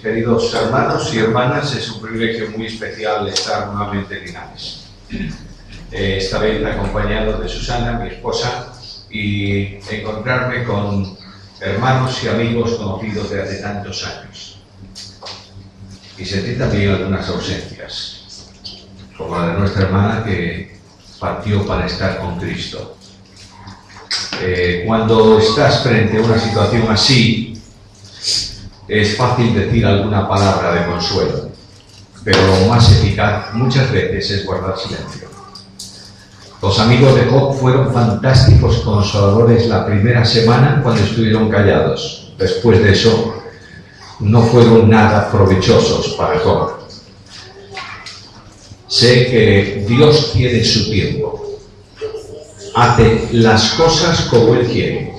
queridos hermanos y hermanas, es un privilegio muy especial estar nuevamente en Linares. Esta vez acompañado de Susana, mi esposa, y encontrarme con hermanos y amigos conocidos de hace tantos años. Y sentir también algunas ausencias, como la de nuestra hermana que partió para estar con Cristo. Cuando estás frente a una situación así, es fácil decir alguna palabra de consuelo, pero lo más eficaz muchas veces es guardar silencio. Los amigos de Job fueron fantásticos consoladores la primera semana cuando estuvieron callados. Después de eso, no fueron nada provechosos para Job. Sé que Dios tiene su tiempo. Hace las cosas como Él quiere.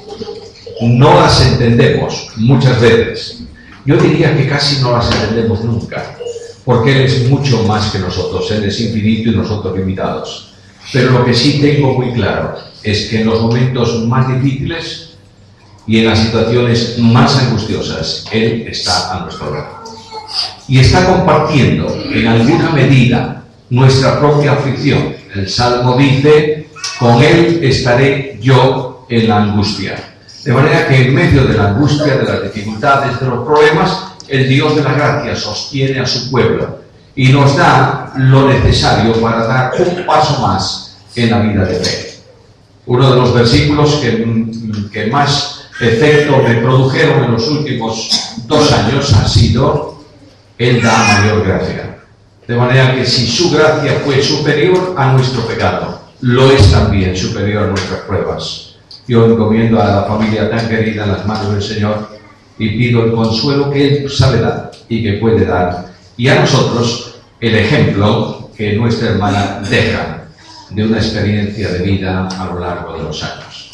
No las entendemos muchas veces. Yo diría que casi no las entendemos nunca, porque Él es mucho más que nosotros. Él es infinito y nosotros limitados. Pero lo que sí tengo muy claro es que en los momentos más difíciles y en las situaciones más angustiosas, Él está a nuestro lado. Y está compartiendo en alguna medida nuestra propia aflicción. El Salmo dice: con Él estaré yo en la angustia. De manera que en medio de la angustia, de las dificultades, de los problemas, el Dios de la gracia sostiene a su pueblo y nos da lo necesario para dar un paso más en la vida de fe. Uno de los versículos que más efecto me produjeron en los últimos 2 años ha sido: Él da mayor gracia. De manera que si su gracia fue superior a nuestro pecado, lo es también superior a nuestras pruebas. Yo encomiendo a la familia tan querida en las manos del Señor y pido el consuelo que Él sabe dar y que puede dar, y a nosotros el ejemplo que nuestra hermana deja de una experiencia de vida a lo largo de los años.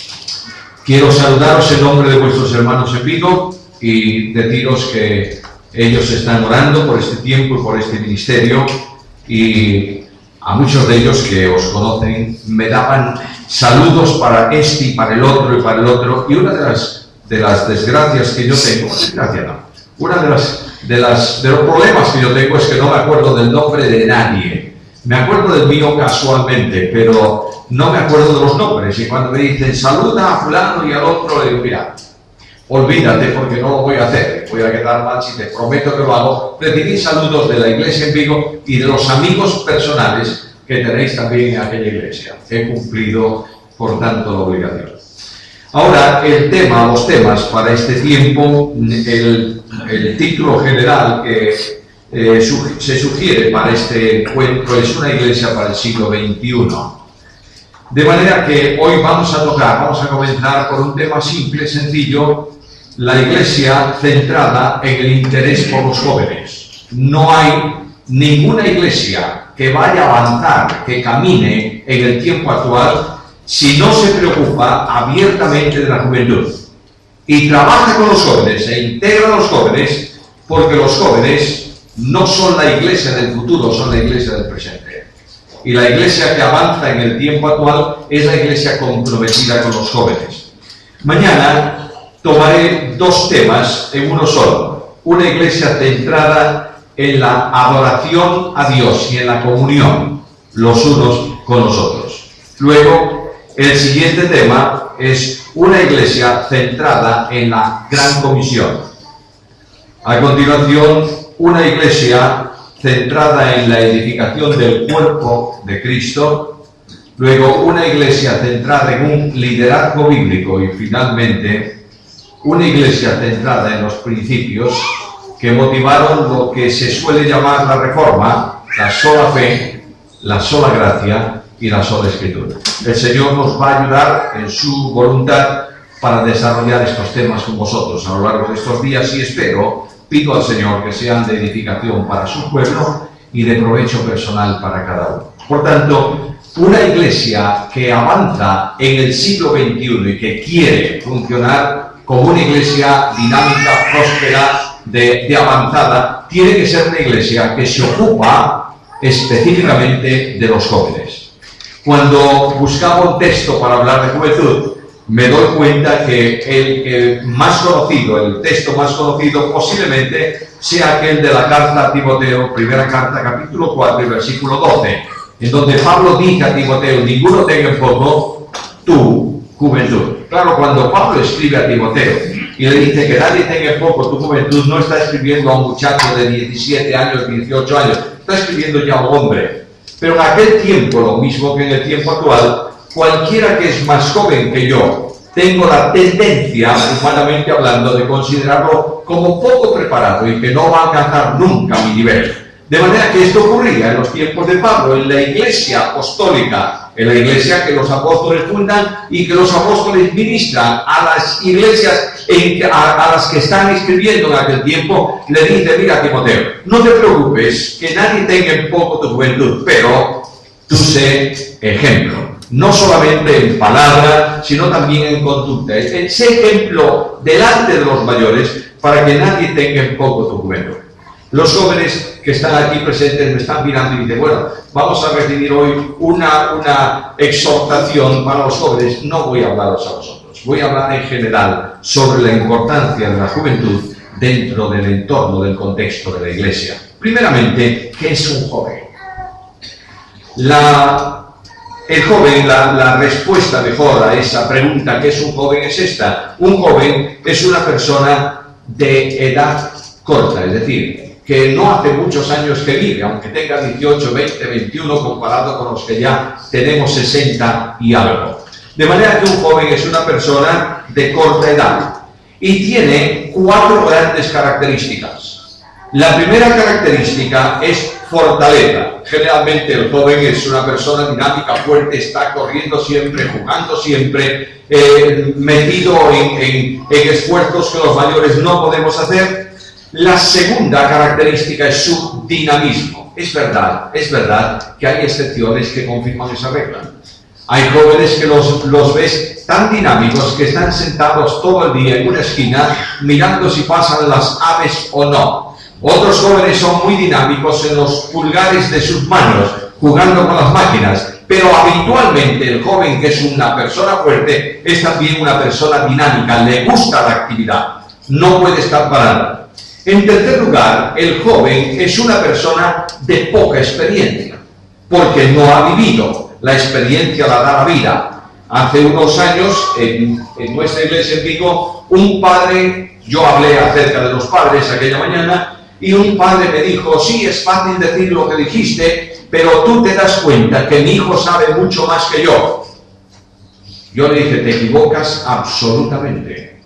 Quiero saludaros en nombre de vuestros hermanos en Vigo y deciros que ellos están orando por este tiempo y por este ministerio, y a muchos de ellos que os conocen me daban saludos para este y para el otro y para el otro, y una de las desgracias que yo tengo, uno de los problemas que yo tengo es que no me acuerdo del nombre de nadie. Me acuerdo del mío casualmente, pero no me acuerdo de los nombres, y cuando me dicen saluda a fulano y al otro, le digo: mira, olvídate, porque no lo voy a hacer, voy a quedar mal si te prometo que lo hago. Recibid saludos de la iglesia en Vigo y de los amigos personales que tenéis también en aquella iglesia. He cumplido, por tanto, la obligación. Ahora, los temas para este tiempo, el título general que se sugiere para este encuentro es Una iglesia para el siglo XXI. De manera que hoy vamos a comenzar por un tema simple, sencillo: la iglesia centrada en el interés por los jóvenes. No hay ninguna iglesia que vaya a avanzar, que camine en el tiempo actual, si no se preocupa abiertamente de la juventud y trabaja con los jóvenes e integra a los jóvenes, porque los jóvenes no son la iglesia del futuro, son la iglesia del presente. Y la iglesia que avanza en el tiempo actual es la iglesia comprometida con los jóvenes. Mañana tomaré 2 temas en uno solo: una iglesia centrada en la adoración a Dios y en la comunión los unos con los otros. Luego, el siguiente tema es una iglesia centrada en la Gran Comisión. A continuación, una iglesia centrada en la edificación del cuerpo de Cristo. Luego, una iglesia centrada en un liderazgo bíblico. Y finalmente, una iglesia centrada en los principios que motivaron lo que se suele llamar la Reforma: la sola fe, la sola gracia y la sola Escritura. El Señor nos va a ayudar en su voluntad para desarrollar estos temas con vosotros a lo largo de estos días, y pido al Señor que sean de edificación para su pueblo y de provecho personal para cada uno. Por tanto, una iglesia que avanza en el siglo XXI y que quiere funcionar como una iglesia dinámica, próspera, de avanzada, tiene que ser una iglesia que se ocupa específicamente de los jóvenes. Cuando buscaba un texto para hablar de juventud, me doy cuenta que el texto más conocido posiblemente sea aquel de la carta a Timoteo, primera carta, capítulo 4 y versículo 12, en donde Pablo dice a Timoteo: ninguno tenga en poco tu juventud. Claro, cuando Pablo escribe a Timoteo y le dice que nadie tenga en poco tu juventud, no está escribiendo a un muchacho de 17 años, 18 años, está escribiendo ya a un hombre. Pero en aquel tiempo, lo mismo que en el tiempo actual, cualquiera que es más joven que yo, tengo la tendencia, humanamente hablando, de considerarlo como poco preparado y que no va a alcanzar nunca mi nivel. De manera que esto ocurría en los tiempos de Pablo, en la iglesia apostólica, en la iglesia que los apóstoles fundan y que los apóstoles ministran a las iglesias a las que están escribiendo en aquel tiempo. Le dice: mira, Timoteo, no te preocupes, que nadie tenga en poco tu juventud, pero tú sé ejemplo. No solamente en palabra, sino también en conducta. Sé ejemplo delante de los mayores para que nadie tenga en poco tu juventud. Los jóvenes que están aquí presentes me están mirando y dicen: bueno, vamos a recibir hoy una exhortación para los jóvenes. No voy a hablaros a vosotros, voy a hablar en general sobre la importancia de la juventud dentro del entorno, del contexto de la iglesia. Primeramente, ¿qué es un joven? El joven, la respuesta mejor a esa pregunta, ¿qué es un joven?, es esta. Un joven es una persona de edad corta, es decir, que no hace muchos años que vive, aunque tenga 18, 20, 21, comparado con los que ya tenemos 60 y algo. De manera que un joven es una persona de corta edad y tiene 4 grandes características. La primera característica es fortaleza. Generalmente el joven es una persona dinámica, fuerte, está corriendo siempre, jugando siempre, metido en esfuerzos que los mayores no podemos hacer. La segunda característica es su dinamismo. Es verdad que hay excepciones que confirman esa regla. Hay jóvenes que los ves tan dinámicos que están sentados todo el día en una esquina mirando si pasan las aves o no. Otros jóvenes son muy dinámicos en los pulgares de sus manos, jugando con las máquinas, pero habitualmente el joven, que es una persona fuerte, es también una persona dinámica, le gusta la actividad, no puede estar parado. En tercer lugar, el joven es una persona de poca experiencia, porque no ha vivido. La experiencia la da la vida. Hace unos años, en nuestra iglesia en Vigo, un padre, yo hablé acerca de los padres aquella mañana, y un padre me dijo: sí, es fácil decir lo que dijiste, pero tú te das cuenta que mi hijo sabe mucho más que yo. Yo le dije: te equivocas absolutamente.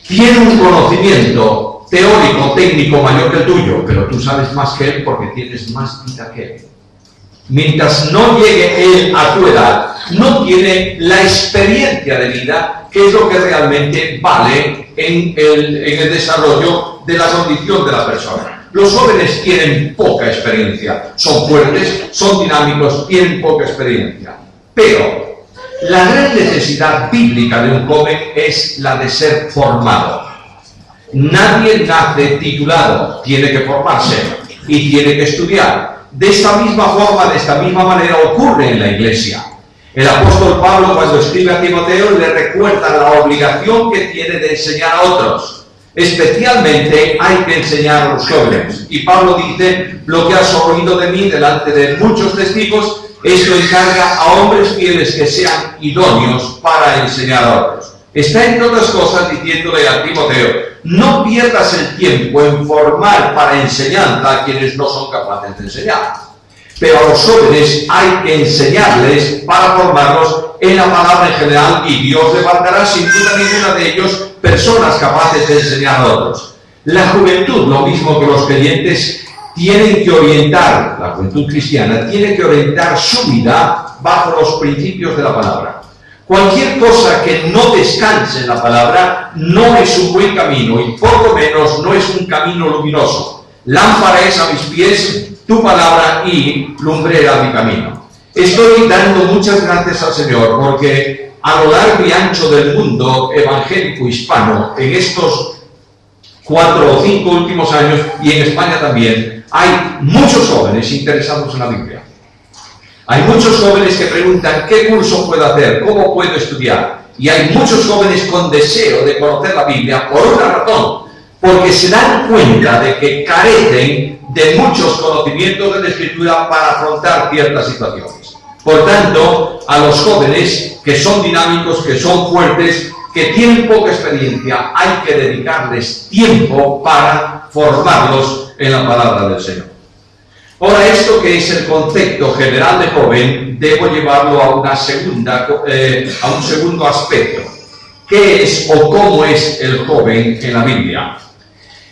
Tiene un conocimiento teórico, técnico mayor que el tuyo, pero tú sabes más que él porque tienes más vida que él. Mientras no llegue él a tu edad, no tiene la experiencia de vida, que es lo que realmente vale en el desarrollo de la condición de la persona. Los jóvenes tienen poca experiencia, son fuertes, son dinámicos, tienen poca experiencia. Pero la gran necesidad bíblica de un joven es la de ser formado. Nadie nace titulado, tiene que formarse y tiene que estudiar. De esta misma forma, de esta misma manera ocurre en la iglesia. El apóstol Pablo, cuando escribe a Timoteo, le recuerda la obligación que tiene de enseñar a otros. Especialmente hay que enseñar a los jóvenes. Y Pablo dice: lo que has oído de mí delante de muchos testigos, esto encarga a hombres fieles que sean idóneos para enseñar a otros. Está, entre otras cosas, diciéndole a Timoteo: no pierdas el tiempo en formar para enseñanza a quienes no son capaces de enseñar. Pero a los jóvenes hay que enseñarles para formarlos en la palabra en general, y Dios levantará sin duda ninguna de ellos personas capaces de enseñar a otros. La juventud, lo mismo que los creyentes, tienen que orientar, la juventud cristiana tiene que orientar su vida bajo los principios de la palabra. Cualquier cosa que no descanse en la palabra no es un buen camino, y por lo menos no es un camino luminoso. Lámpara es a mis pies tu palabra y lumbrera a mi camino. Estoy dando muchas gracias al Señor porque a lo largo y ancho del mundo evangélico hispano, en estos 4 o 5 últimos años, y en España también, hay muchos jóvenes interesados en la Biblia. Hay muchos jóvenes que preguntan: ¿qué curso puedo hacer? ¿Cómo puedo estudiar? Y hay muchos jóvenes con deseo de conocer la Biblia por una razón: porque se dan cuenta de que carecen de muchos conocimientos de la Escritura para afrontar ciertas situaciones. Por tanto, a los jóvenes que son dinámicos, que son fuertes, que tienen poca experiencia, hay que dedicarles tiempo para formarlos en la palabra del Señor. Ahora, esto que es el concepto general de joven, debo llevarlo a un segundo aspecto. ¿Qué es o cómo es el joven en la Biblia?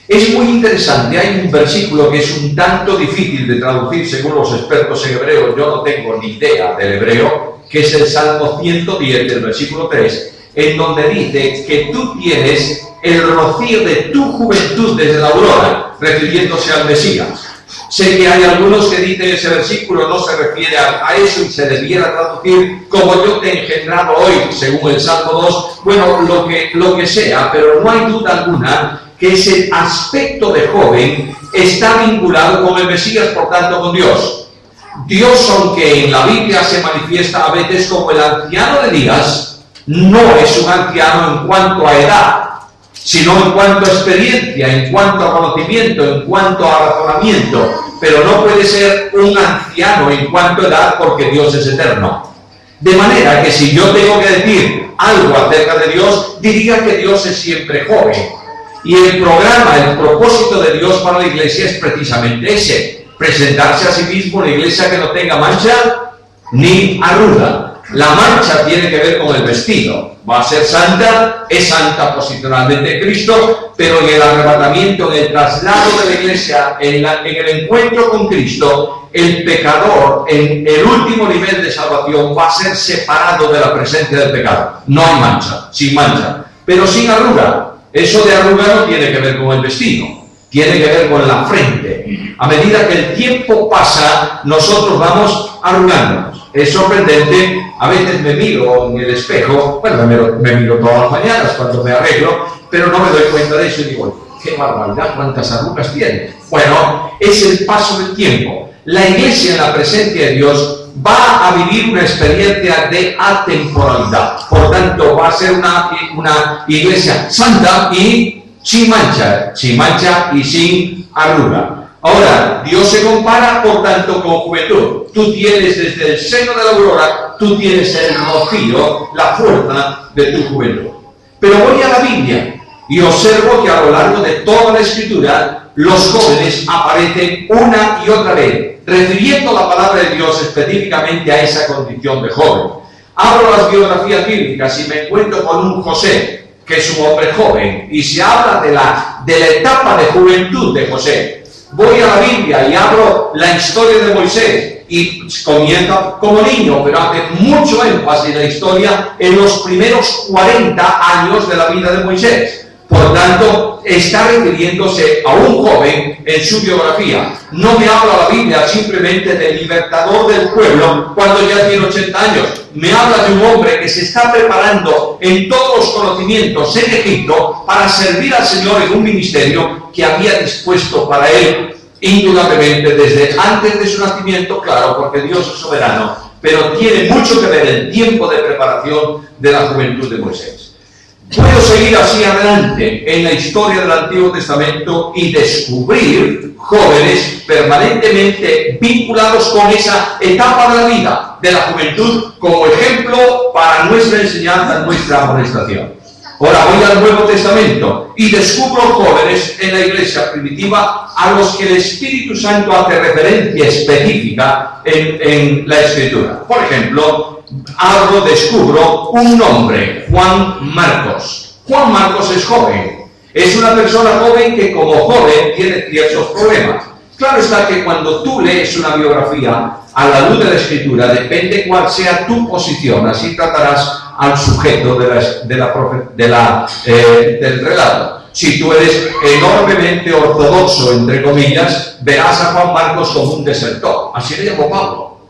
Es muy interesante, hay un versículo que es un tanto difícil de traducir según los expertos en hebreo, yo no tengo ni idea del hebreo, que es el Salmo 110 del versículo 3, en donde dice que tú tienes el rocío de tu juventud desde la aurora, refiriéndose al Mesías. Sé que hay algunos que dicen ese versículo no se refiere a eso y se debiera traducir como yo te he engendrado hoy, según el Salmo 2, bueno, lo que sea, pero no hay duda alguna que ese aspecto de joven está vinculado con el Mesías, por tanto con Dios. Dios, aunque en la Biblia se manifiesta a veces como el anciano de días, no es un anciano en cuanto a edad, sino en cuanto a experiencia, en cuanto a conocimiento, en cuanto a razonamiento, pero no puede ser un anciano en cuanto a edad porque Dios es eterno. De manera que si yo tengo que decir algo acerca de Dios, diría que Dios es siempre joven. Y el propósito de Dios para la iglesia es precisamente ese, presentarse a sí mismo una iglesia que no tenga mancha ni arruga. La mancha tiene que ver con el vestido. Va a ser santa, es santa posicionalmente en Cristo, pero en el arrebatamiento, en el traslado de la iglesia, en el encuentro con Cristo, el pecador, en el último nivel de salvación, va a ser separado de la presencia del pecado. No hay mancha, sin mancha, pero sin arruga. Eso de arruga no tiene que ver con el vestido, tiene que ver con la frente. A medida que el tiempo pasa, nosotros vamos arrugándonos. Es sorprendente, a veces me miro en el espejo, bueno, me miro todas las mañanas cuando me arreglo, pero no me doy cuenta de eso y digo, qué barbaridad, cuántas arrugas tiene. Bueno, es el paso del tiempo. La iglesia en la presencia de Dios va a vivir una experiencia de atemporalidad. Por tanto, va a ser una iglesia santa y sin mancha y sin arruga. Ahora, Dios se compara, por tanto, con juventud. Tú tienes desde el seno de la aurora, tú tienes el rocío, la fuerza de tu juventud. Pero voy a la Biblia y observo que a lo largo de toda la Escritura, los jóvenes aparecen una y otra vez, refiriendo la palabra de Dios específicamente a esa condición de joven. Abro las biografías bíblicas y me encuentro con un José, que es un hombre joven, y se habla de la etapa de juventud de José. Voy a la Biblia y abro la historia de Moisés y comienza como niño, pero hace mucho énfasis la historia en los primeros 40 años de la vida de Moisés. Por tanto, está refiriéndose a un joven en su biografía. No me habla la Biblia simplemente del libertador del pueblo cuando ya tiene 80 años. Me habla de un hombre que se está preparando en todos los conocimientos en Egipto para servir al Señor en un ministerio que había dispuesto para él, indudablemente desde antes de su nacimiento, claro, porque Dios es soberano, pero tiene mucho que ver el tiempo de preparación de la juventud de Moisés. Puedo seguir así adelante en la historia del Antiguo Testamento y descubrir jóvenes permanentemente vinculados con esa etapa de la vida, de la juventud, como ejemplo para nuestra enseñanza, nuestra amonestación. Ahora voy al Nuevo Testamento y descubro jóvenes en la iglesia primitiva a los que el Espíritu Santo hace referencia específica en la Escritura. Por ejemplo, descubro un nombre, Juan Marcos. Juan Marcos es joven. Es una persona joven que como joven tiene ciertos problemas. Claro está que cuando tú lees una biografía a la luz de la Escritura, depende cuál sea tu posición, así tratarás al sujeto del relato. Si tú eres enormemente ortodoxo, entre comillas, verás a Juan Marcos como un desertor. Así le llamó Pablo.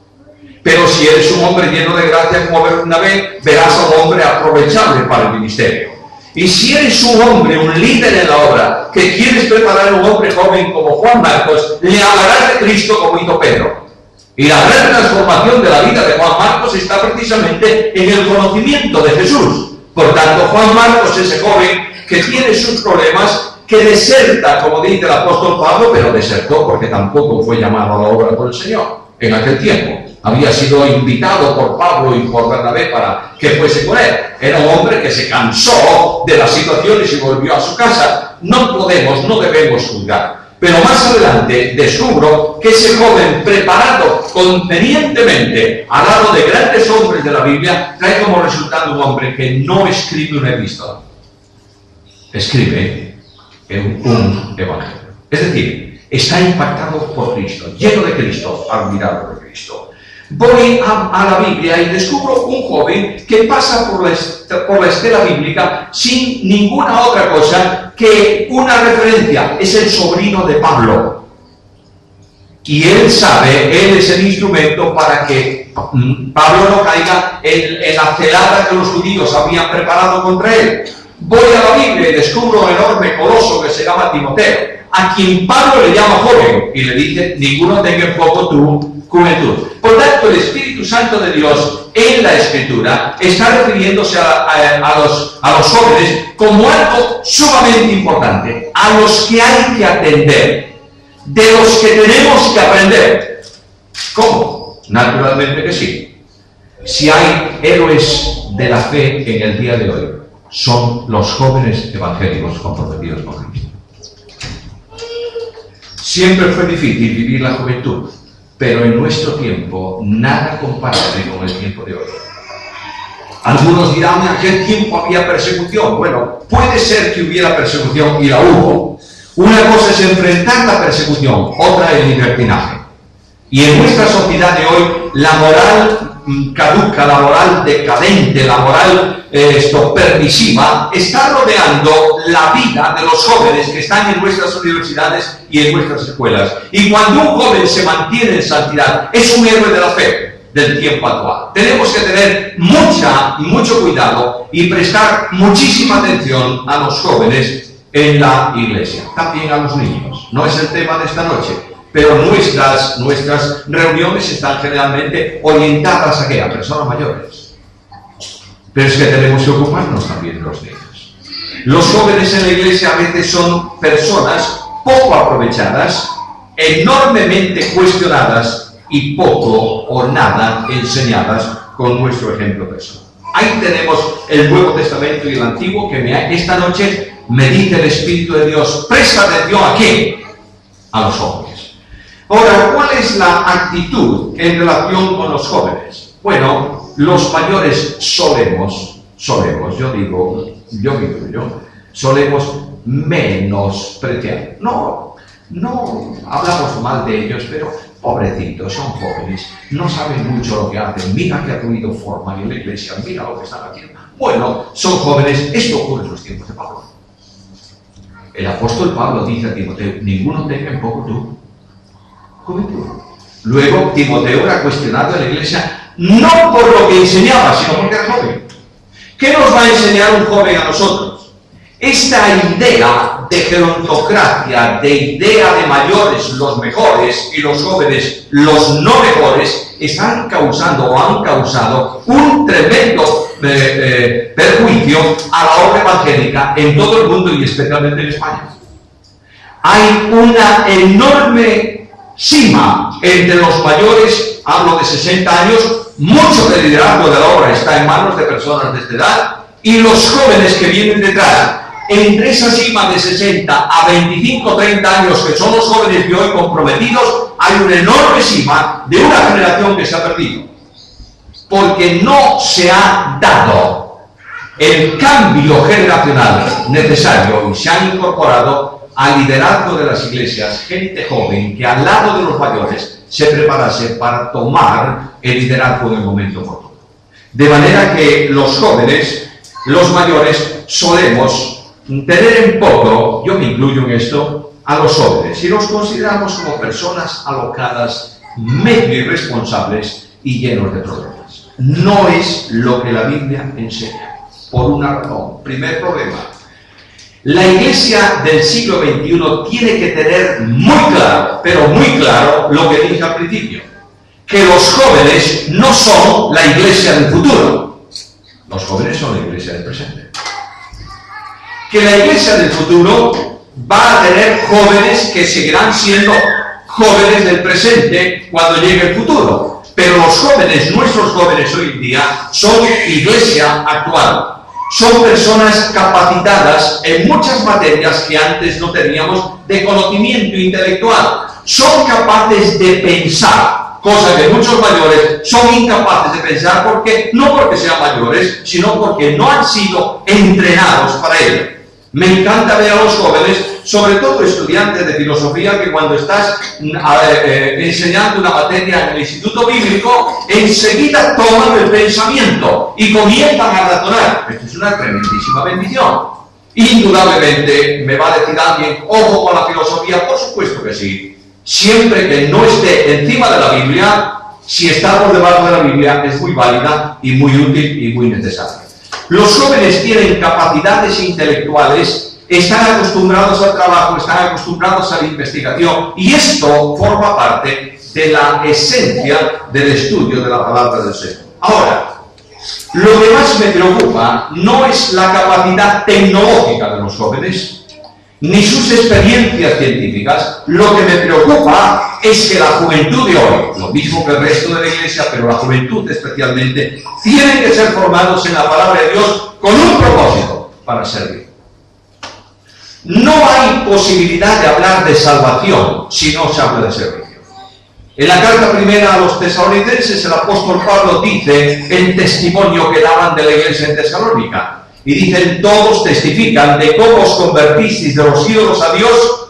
Pero si eres un hombre lleno de gracia como Bernabé, verás a un hombre aprovechable para el ministerio. Y si eres un hombre, un líder en la obra, que quieres preparar a un hombre joven como Juan Marcos, le hablarás de Cristo como hizo Pedro. Y la gran transformación de la vida de Juan Marcos está precisamente en el conocimiento de Jesús. Por tanto, Juan Marcos, ese joven que tiene sus problemas, que deserta, como dice el apóstol Pablo, pero desertó porque tampoco fue llamado a la obra por el Señor en aquel tiempo. Había sido invitado por Pablo y por Bernabé para que fuese con él. Era un hombre que se cansó de las situaciones y volvió a su casa. No podemos, no debemos juzgar. Pero más adelante descubro que ese joven, preparado convenientemente al lado de grandes hombres de la Biblia, trae como resultado un hombre que no escribe una epístola. Escribe un evangelio. Es decir, está impactado por Cristo, lleno de Cristo, admirado de Cristo. Voy a la Biblia y descubro un joven que pasa por la estela bíblica sin ninguna otra cosa que una referencia. Es el sobrino de Pablo. Y él sabe, él es el instrumento para que Pablo no caiga en la celada que los judíos habían preparado contra él. Voy a la Biblia y descubro un enorme coloso que se llama Timoteo, a quien Pablo le llama joven y le dice: ninguno tenga en poco tu juventud. Por tanto, el Espíritu Santo de Dios en la Escritura está refiriéndose a los jóvenes como algo sumamente importante, a los que hay que atender, de los que tenemos que aprender. ¿Cómo? Naturalmente que sí. Si hay héroes de la fe en el día de hoy, son los jóvenes evangélicos comprometidos con Cristo. Siempre fue difícil vivir la juventud, pero en nuestro tiempo nada comparable con el tiempo de hoy. Algunos dirán: en aquel tiempo había persecución. Bueno, puede ser que hubiera persecución y la hubo. Una cosa es enfrentar la persecución, otra el libertinaje. Y en nuestra sociedad de hoy, la moral caduca, la moral decadente, la moral permisiva, está rodeando la vida de los jóvenes que están en nuestras universidades y en nuestras escuelas. Y cuando un joven se mantiene en santidad, es un héroe de la fe del tiempo actual. Tenemos que tener mucho cuidado y prestar muchísima atención a los jóvenes en la iglesia, también a los niños. No es el tema de esta noche, pero nuestras reuniones están generalmente orientadas a personas mayores. Pero es que tenemos que ocuparnos también de los niños. Los jóvenes en la iglesia a veces son personas poco aprovechadas, enormemente cuestionadas y poco o nada enseñadas con nuestro ejemplo personal. Ahí tenemos el Nuevo Testamento y el Antiguo que esta noche me dice el Espíritu de Dios: presta atención ¿a quién? A los jóvenes. Ahora, ¿cuál es la actitud en relación con los jóvenes? Bueno, los mayores solemos, yo solemos menospreciar. No hablamos mal de ellos, pero pobrecitos, son jóvenes, no saben mucho lo que hacen. Mira qué ruido forman en la iglesia, mira lo que están haciendo. Bueno, son jóvenes. Esto ocurre en los tiempos de Pablo. El apóstol Pablo dice a Timoteo: ninguno tenga en poco tu juventud. Luego Timoteo era cuestionado en la iglesia no por lo que enseñaba, sino porque era joven. ¿Qué nos va a enseñar un joven a nosotros? Esta idea de gerontocracia, de idea de mayores los mejores y los jóvenes los no mejores, están causando o han causado un tremendo perjuicio a la obra evangélica en todo el mundo y especialmente en España. Hay una enorme cima entre los mayores, hablo de 60 años, mucho del liderazgo de la obra está en manos de personas de esta edad, y los jóvenes que vienen detrás, entre esa cima de 60 a 25 30 años, que son los jóvenes de hoy comprometidos, hay una enorme cima de una generación que se ha perdido, porque no se ha dado el cambio generacional necesario y se han incorporado al liderazgo de las iglesias gente joven que al lado de los mayores se preparase para tomar el liderazgo en el momento oportuno. De manera que los jóvenes, los mayores, solemos tener en poco, yo me incluyo en esto, a los jóvenes, y los consideramos como personas alocadas, medio irresponsables y llenos de problemas. No es lo que la Biblia enseña, por una razón. Primer problema: la iglesia del siglo XXI tiene que tener muy claro, pero muy claro, lo que dije al principio, que los jóvenes no son la iglesia del futuro. Los jóvenes son la iglesia del presente. Que la iglesia del futuro va a tener jóvenes que seguirán siendo jóvenes del presente cuando llegue el futuro. Pero los jóvenes, nuestros jóvenes hoy en día, son iglesia actual. Son personas capacitadas en muchas materias que antes no teníamos de conocimiento intelectual. Son capaces de pensar, cosa que muchos mayores son incapaces de pensar, no porque sean mayores, sino porque no han sido entrenados para ello. Me encanta ver a los jóvenes, sobre todo estudiantes de filosofía, que cuando estás enseñando una materia en el instituto bíblico, enseguida toman el pensamiento y comienzan a razonar. Esto es una tremendísima bendición. Indudablemente me va a decir alguien, ojo con la filosofía, por supuesto que sí. Siempre que no esté encima de la Biblia, si está por debajo de la Biblia, es muy válida y muy útil y muy necesaria. Los jóvenes tienen capacidades intelectuales, están acostumbrados al trabajo, están acostumbrados a la investigación, y esto forma parte de la esencia del estudio de la palabra del Señor. Ahora, lo que más me preocupa no es la capacidad tecnológica de los jóvenes, ni sus experiencias científicas. Lo que me preocupa es que la juventud de hoy, lo mismo que el resto de la iglesia, pero la juventud especialmente, tienen que ser formados en la palabra de Dios con un propósito: para servir. No hay posibilidad de hablar de salvación si no se habla de servicio. En la carta primera a los tesalonicenses, el apóstol Pablo dice el testimonio que daban de la iglesia en Tesalónica. Y dicen, todos testifican de cómo os convertisteis de los ídolos a Dios.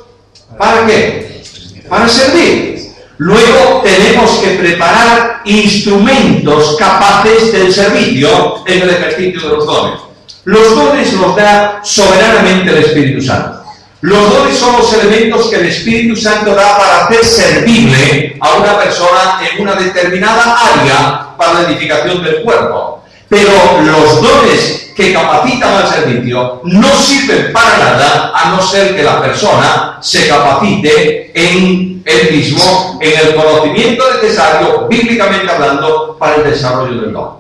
¿Para qué? Para servir. Luego tenemos que preparar instrumentos capaces del servicio en el ejercicio de los dones. Los dones los da soberanamente el Espíritu Santo. Los dones son los elementos que el Espíritu Santo da para hacer servible a una persona en una determinada área para la edificación del cuerpo. Pero los dones que capacitan al servicio no sirven para nada a no ser que la persona se capacite en él mismo, en el conocimiento necesario, bíblicamente hablando, para el desarrollo del don.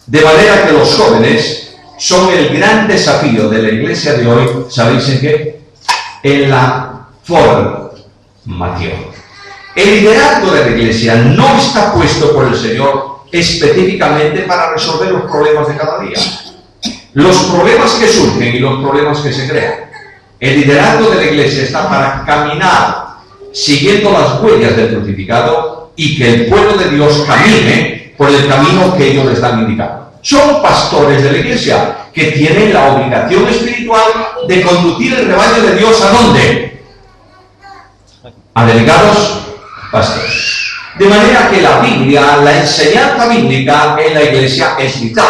De manera que los jóvenes son el gran desafío de la iglesia de hoy. ¿Sabéis en qué? En la formación. El liderazgo de la iglesia no está puesto por el Señor específicamente para resolver los problemas de cada día. Los problemas que surgen y los problemas que se crean. El liderazgo de la iglesia está para caminar siguiendo las huellas del crucificado y que el pueblo de Dios camine por el camino que ellos le están indicando. Son pastores de la iglesia que tienen la obligación espiritual de conducir el rebaño de Dios ¿a dónde? A delegados pastores. De manera que la Biblia, la enseñanza bíblica en la iglesia es vital.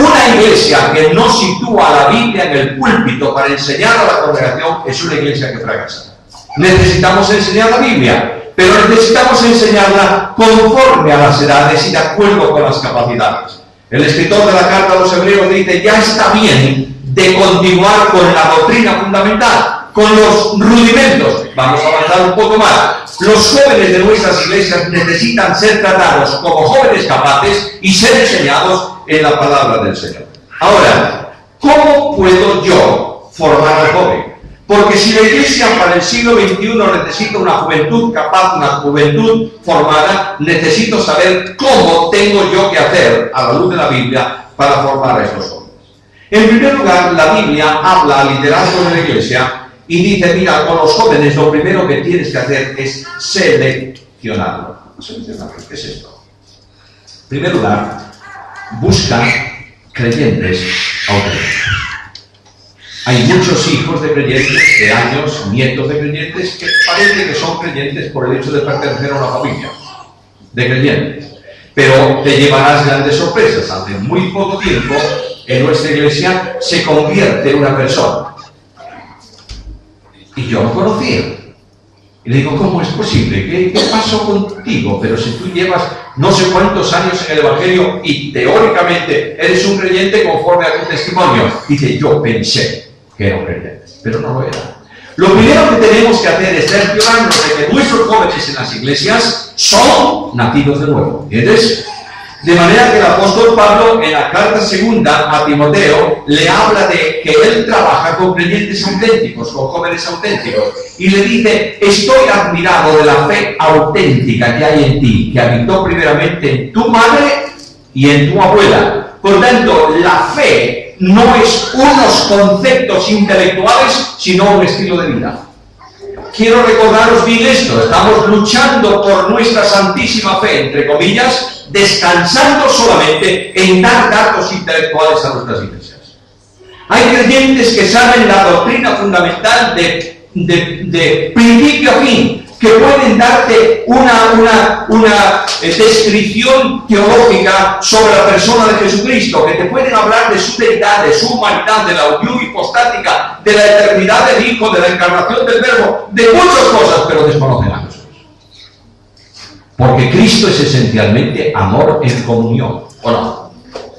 Una iglesia que no sitúa la Biblia en el púlpito para enseñar a la congregación es una iglesia que fracasa. Necesitamos enseñar la Biblia, pero necesitamos enseñarla conforme a las edades y de acuerdo con las capacidades. El escritor de la carta a los Hebreos dice, ya está bien de continuar con la doctrina fundamental, con los rudimentos. Vamos a avanzar un poco más. Los jóvenes de nuestras iglesias necesitan ser tratados como jóvenes capaces y ser enseñados en la palabra del Señor. Ahora, ¿cómo puedo yo formar al joven? Porque si la iglesia para el siglo XXI necesita una juventud capaz, una juventud formada, necesito saber cómo tengo yo que hacer, a la luz de la Biblia, para formar a estos jóvenes. En primer lugar, la Biblia habla al liderazgo de la iglesia y dice, mira, con los jóvenes lo primero que tienes que hacer es seleccionarlo. ¿Qué es esto? En primer lugar, busca creyentes auténticos. Hay muchos hijos de creyentes, de años, nietos de creyentes, que parece que son creyentes por el hecho de pertenecer a una familia de creyentes. Pero te llevarás grandes sorpresas. Hace muy poco tiempo, en nuestra iglesia se convierte en una persona. Y yo lo conocía. Y le digo, ¿cómo es posible? ¿Qué pasó contigo? Pero si tú llevas no sé cuántos años en el Evangelio y teóricamente eres un creyente conforme a tu testimonio. Dice, yo pensé que era un creyente, pero no lo era. Lo primero que tenemos que hacer es cerciorarnos de que nuestros jóvenes en las iglesias son nacidos de nuevo. ¿Entiendes? De manera que el apóstol Pablo en la carta segunda a Timoteo le habla de que él trabaja con creyentes auténticos, con jóvenes auténticos, y le dice: estoy admirado de la fe auténtica que hay en ti, que habitó primeramente en tu madre y en tu abuela. Por tanto, la fe no es unos conceptos intelectuales, sino un estilo de vida. Quiero recordaros bien esto: estamos luchando por nuestra santísima fe, entre comillas, descansando solamente en dar datos intelectuales a nuestras iglesias. Hay creyentes que saben la doctrina fundamental de principio a fin, que pueden darte una descripción teológica sobre la persona de Jesucristo, que te pueden hablar de su deidad, de su humanidad, de la unión hipostática, de la eternidad del Hijo, de la encarnación del Verbo, de muchas cosas, pero desconocen a Jesús. Porque Cristo es esencialmente amor en comunión, ¿o no?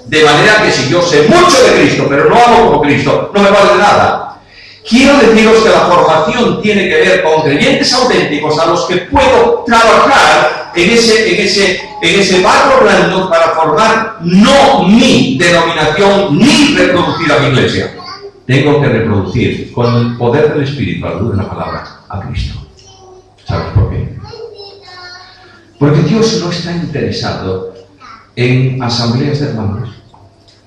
De manera que si yo sé mucho de Cristo, pero no amo como Cristo, no me vale de nada. Quiero deciros que la formación tiene que ver con creyentes auténticos a los que puedo trabajar en ese barro blando para formar no mi denominación ni reproducir a mi iglesia. Tengo que reproducir con el poder del Espíritu, a la luz de la palabra, a Cristo. ¿Sabes por qué? Porque Dios no está interesado en asambleas de hermanos,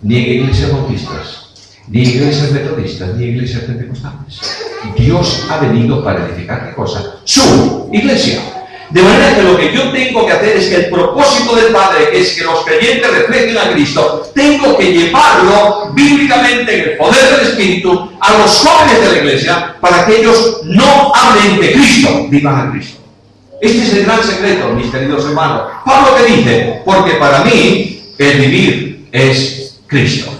ni en iglesias bautistas, ni en iglesias metodistas, ni en iglesias pentecostales. Dios ha venido para edificar, ¿qué cosa? Su iglesia. De manera que lo que yo tengo que hacer es que el propósito del Padre, que es que los creyentes reflejen a Cristo, tengo que llevarlo bíblicamente en el poder del Espíritu a los jóvenes de la iglesia para que ellos no hablen de Cristo, vivan a Cristo. Este es el gran secreto, mis queridos hermanos. Pablo que dice: porque para mí el vivir es Cristo.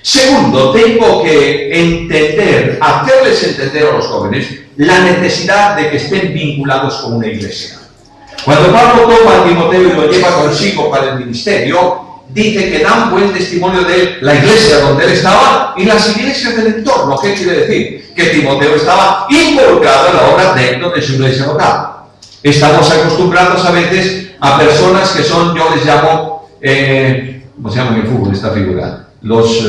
Segundo, tengo que entender, hacerles entender a los jóvenes la necesidad de que estén vinculados con una iglesia. Cuando Pablo toma a Timoteo y lo lleva consigo para el ministerio, dice que dan buen testimonio de la iglesia donde él estaba y las iglesias del entorno. ¿Qué quiere decir? Que Timoteo estaba involucrado en la obra dentro de su iglesia local. Estamos acostumbrados a veces a personas que son, yo les llamo, ¿cómo se llama en el fútbol esta figura? Los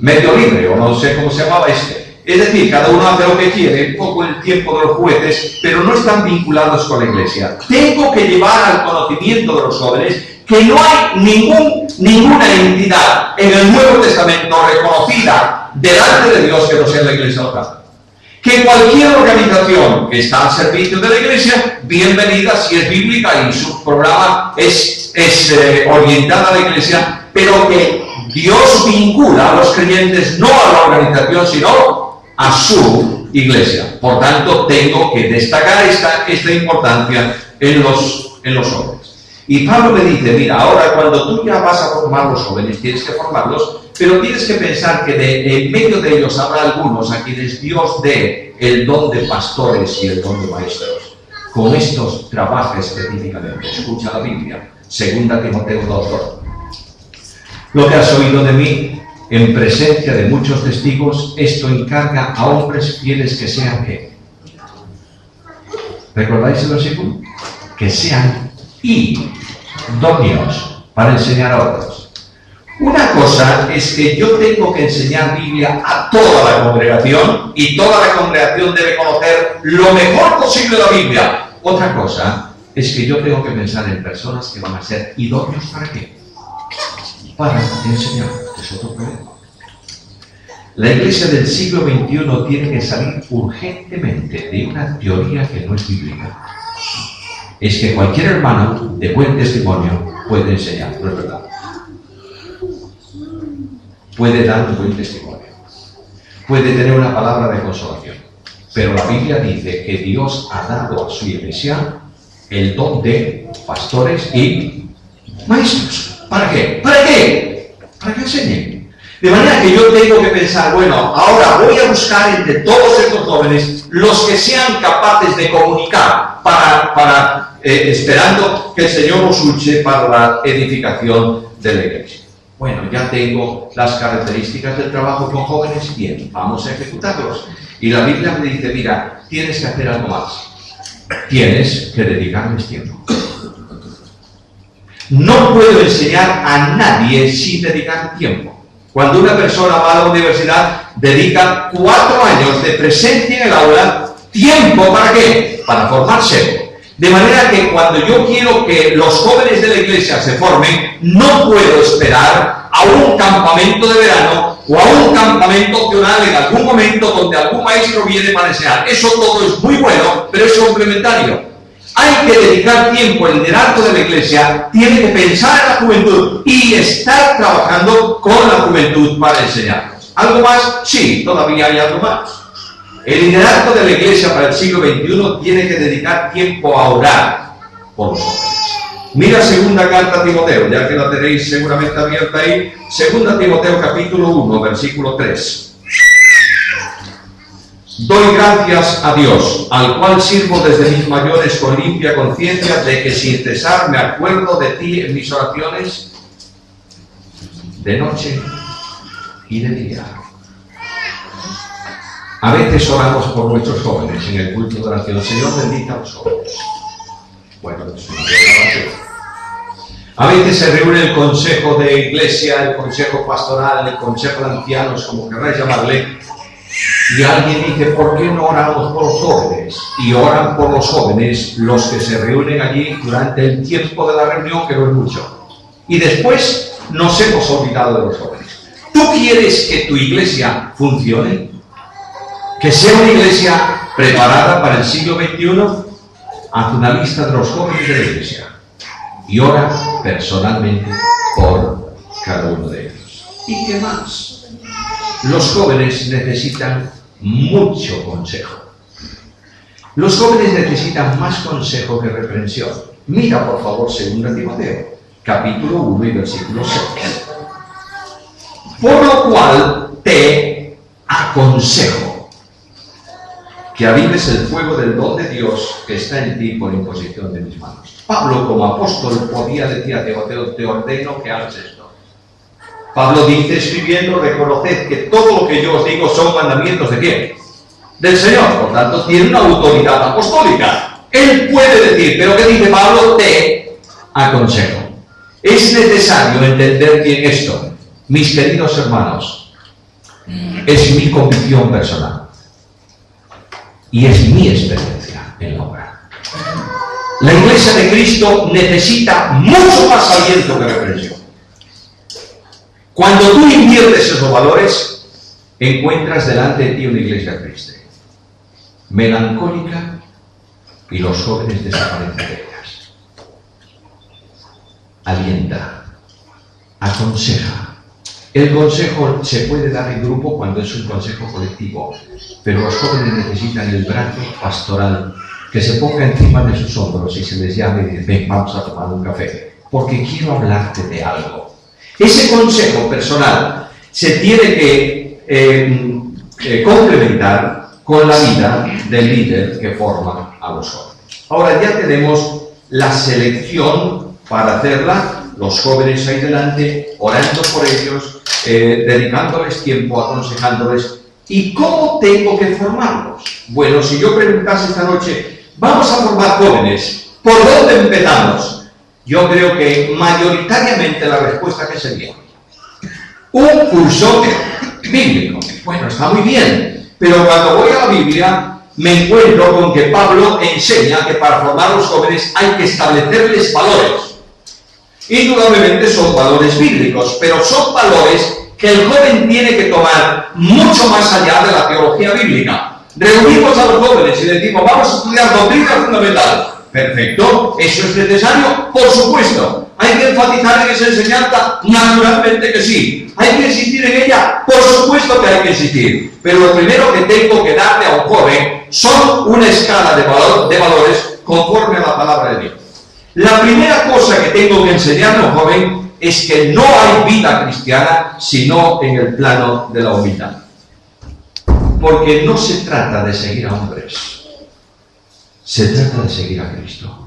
medio libre, o no sé cómo se llamaba este. Es decir, cada uno hace lo que quiere, un poco el tiempo de los juguetes, pero no están vinculados con la iglesia. Tengo que llevar al conocimiento de los jóvenes que no hay ninguna entidad en el Nuevo Testamento reconocida delante de Dios que no sea la iglesia local. Que cualquier organización que está al servicio de la iglesia, bienvenida si es bíblica y su programa es orientada a la iglesia, pero que Dios vincula a los creyentes no a la organización, sino a su iglesia. Por tanto, tengo que destacar esta importancia en los jóvenes. Y Pablo me dice: mira, ahora cuando tú ya vas a formar los jóvenes, tienes que formarlos, pero tienes que pensar que en medio de ellos habrá algunos a quienes Dios dé el don de pastores y el don de maestros. Con estos trabaja específicamente. Escucha la Biblia, 2 Timoteo 2:2. Lo que has oído de mí, en presencia de muchos testigos, esto encarga a hombres fieles que sean ¿qué? ¿Recordáis el versículo? Que sean idóneos para enseñar a otros. Una cosa es que yo tengo que enseñar Biblia a toda la congregación y toda la congregación debe conocer lo mejor posible de la Biblia. Otra cosa es que yo tengo que pensar en personas que van a ser idóneos ¿para qué? Para enseñar. Es otro problema. La iglesia del siglo XXI tiene que salir urgentemente de una teoría que no es bíblica. Es que cualquier hermano de buen testimonio puede enseñar, ¿no es verdad? Puede dar un buen testimonio, puede tener una palabra de consolación, pero la Biblia dice que Dios ha dado a su iglesia el don de pastores y maestros. ¿Para qué? ¿Para qué? Para que enseñen. De manera que yo tengo que pensar, bueno, ahora voy a buscar entre todos estos jóvenes los que sean capaces de comunicar esperando que el Señor nos use para la edificación de la iglesia. Bueno, ya tengo las características del trabajo con jóvenes, bien, vamos a ejecutarlos. Y la Biblia me dice, mira, tienes que hacer algo más. Tienes que dedicarles tiempo. No puedo enseñar a nadie sin dedicar tiempo. Cuando una persona va a la universidad, dedica 4 años de presencia en el aula. ¿Tiempo para qué? Para formarse. De manera que cuando yo quiero que los jóvenes de la iglesia se formen, no puedo esperar a un campamento de verano o a un campamento opcional en algún momento donde algún maestro viene para enseñar. Eso todo es muy bueno, pero es complementario. Hay que dedicar tiempo. El liderazgo de la iglesia tiene que pensar en la juventud y estar trabajando con la juventud para enseñarlos. ¿Algo más? Sí, todavía hay algo más. El liderazgo de la iglesia para el siglo XXI tiene que dedicar tiempo a orar por los jóvenes. Mira segunda carta a Timoteo, ya que la tenéis seguramente abierta ahí. Segunda Timoteo capítulo 1, versículo 3. Doy gracias a Dios, al cual sirvo desde mis mayores con limpia conciencia, de que sin cesar me acuerdo de ti en mis oraciones, de noche y de día. A veces oramos por nuestros jóvenes en el culto de oración. Señor, bendiga a los jóvenes. Bueno, es una buena oración. A veces se reúne el consejo de iglesia, el consejo pastoral, el consejo de ancianos, como querráis llamarle, y alguien dice, ¿por qué no oramos por los jóvenes? Y oran por los jóvenes los que se reúnen allí durante el tiempo de la reunión, que no es mucho. Y después nos hemos olvidado de los jóvenes. ¿Tú quieres que tu iglesia funcione? ¿Que sea una iglesia preparada para el siglo XXI? Haz una lista de los jóvenes de la iglesia y ora personalmente por cada uno de ellos. ¿Y qué más? Los jóvenes necesitan mucho consejo. Los jóvenes necesitan más consejo que reprensión. Mira, por favor, 2 Timoteo, capítulo 1 y versículo 6. Por lo cual te aconsejo que avives el fuego del don de Dios que está en ti por imposición de mis manos. Pablo, como apóstol, podía decir a Timoteo, te ordeno que hagas esto. Pablo dice, escribiendo, reconoced que todo lo que yo os digo son mandamientos ¿de quién? Del Señor. Por tanto, tiene una autoridad apostólica. Él puede decir, pero ¿qué dice Pablo? Te aconsejo. Es necesario entender bien esto, mis queridos hermanos. Es mi convicción personal. Y es mi experiencia en la obra. La iglesia de Cristo necesita mucho más aliento que reprensión. Cuando tú inviertes esos valores, encuentras delante de ti una iglesia triste, melancólica, y los jóvenes desaparecen de ellas. Alienta, aconseja. El consejo se puede dar en grupo cuando es un consejo colectivo, pero los jóvenes necesitan el brazo pastoral que se ponga encima de sus hombros y se les llame y dice, ven, vamos a tomar un café, porque quiero hablarte de algo. Ese consejo personal se tiene que complementar con la vida del líder que forma a los jóvenes. Ahora ya tenemos la selección para hacerla, los jóvenes ahí delante, orando por ellos, dedicándoles tiempo, aconsejándoles. ¿Y cómo tengo que formarlos? Bueno, si yo preguntase esta noche, vamos a formar jóvenes, ¿por dónde empezamos? Yo creo que mayoritariamente la respuesta que sería un curso bíblico. Bueno, está muy bien, pero cuando voy a la Biblia me encuentro con que Pablo enseña que para formar a los jóvenes hay que establecerles valores. Indudablemente son valores bíblicos, pero son valores que el joven tiene que tomar mucho más allá de la teología bíblica. Reunimos a los jóvenes y decimos, vamos a estudiar doctrina fundamental. Perfecto, ¿eso es necesario? Por supuesto. ¿Hay que enfatizar en esa enseñanza? Naturalmente que sí. ¿Hay que insistir en ella? Por supuesto que hay que insistir. Pero lo primero que tengo que darle a un joven son una escala de valores conforme a la palabra de Dios. La primera cosa que tengo que enseñarle a un joven es que no hay vida cristiana sino en el plano de la humildad. Porque no se trata de seguir a hombres. Se trata de seguir a Cristo.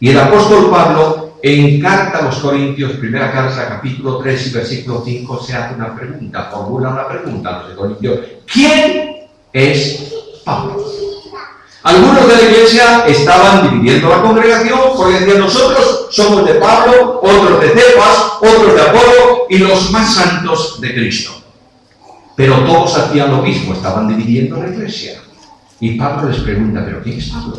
Y el apóstol Pablo, en carta a los Corintios, primera carta, capítulo 3 y versículo 5, se hace una pregunta, formula una pregunta a los Corintios. ¿Quién es Pablo? Algunos de la iglesia estaban dividiendo la congregación porque decían: nosotros somos de Pablo, otros de Cefas, otros de Apolo y los más santos de Cristo. Pero todos hacían lo mismo, estaban dividiendo la iglesia. Y Pablo les pregunta: ¿pero quién es Pablo?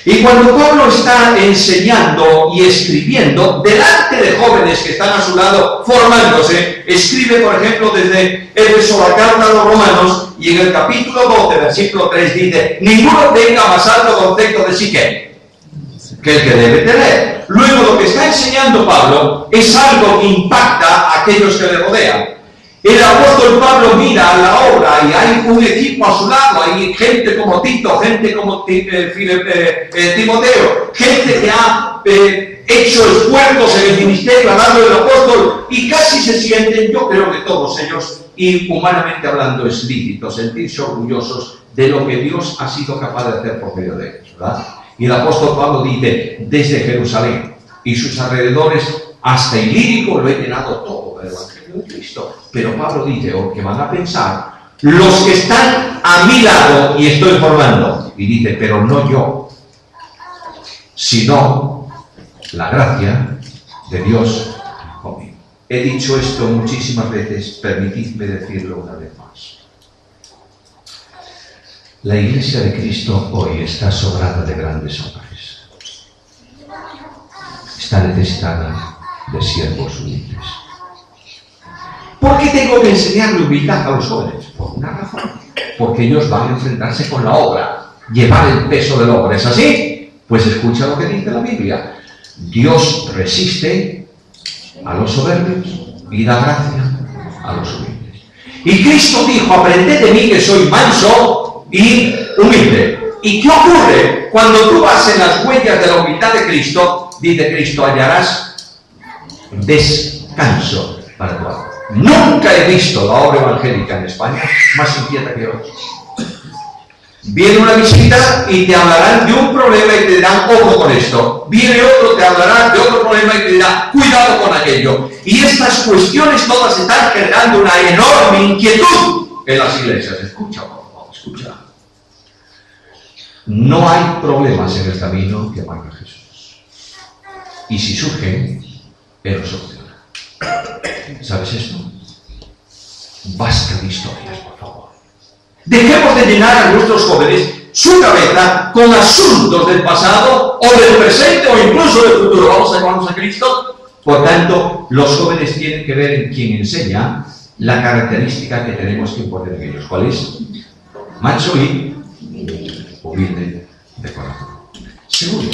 Y cuando Pablo está enseñando y escribiendo delante de jóvenes que están a su lado formándose, escribe, por ejemplo, desde Éfeso la carta a los romanos, y en el capítulo 12, versículo 3 dice: ninguno tenga más alto concepto de sí que el que debe tener. Luego, lo que está enseñando Pablo es algo que impacta a aquellos que le rodean. El apóstol Pablo mira la obra y hay un equipo a su lado, hay gente como Tito, gente como Timoteo, gente que ha hecho esfuerzos en el ministerio al lado del apóstol, y casi se sienten, yo creo que todos ellos, y humanamente hablando es lícito sentirse orgullosos de lo que Dios ha sido capaz de hacer por medio de ellos, ¿verdad? Y el apóstol Pablo dice: desde Jerusalén y sus alrededores hasta Ilírico lo he llenado todo del Evangelio de Cristo. Pero Pablo dice, o que van a pensar los que están a mi lado y estoy formando, y dice: pero no yo, sino la gracia de Dios conmigo. He dicho esto muchísimas veces, permitidme decirlo una vez más. La Iglesia de Cristo hoy está sobrada de grandes hombres. Está necesitada de siervos humildes. ¿Por qué tengo que enseñarle humildad a los jóvenes? Por una razón. Porque ellos van a enfrentarse con la obra, llevar el peso de la obra. ¿Es así? Pues escucha lo que dice la Biblia. Dios resiste a los soberbios y da gracia a los humildes. Y Cristo dijo: aprended de mí que soy manso y humilde. ¿Y qué ocurre? Cuando tú vas en las huellas de la humildad de Cristo, dice Cristo, hallarás descanso para tu alma. Nunca he visto la obra evangélica en España más inquieta que hoy. Viene una visita y te hablarán de un problema y te dirán: ojo con esto. Viene otro, te hablará de otro problema y te dirá: cuidado con aquello. Y estas cuestiones todas están generando una enorme inquietud en las iglesias. Escucha, por favor, escucha. No hay problemas en el camino que marca Jesús. Y si surgen, Él los soluciona. ¿Sabes esto? Basta de historias, por favor. Dejemos de llenar a nuestros jóvenes su cabeza con asuntos del pasado o del presente o incluso del futuro. Vamos a llevarnos a Cristo. Por tanto, los jóvenes tienen que ver en quien enseña la característica que tenemos que imponer en ellos. ¿Cuál es? Manso y humilde de corazón. Segundo,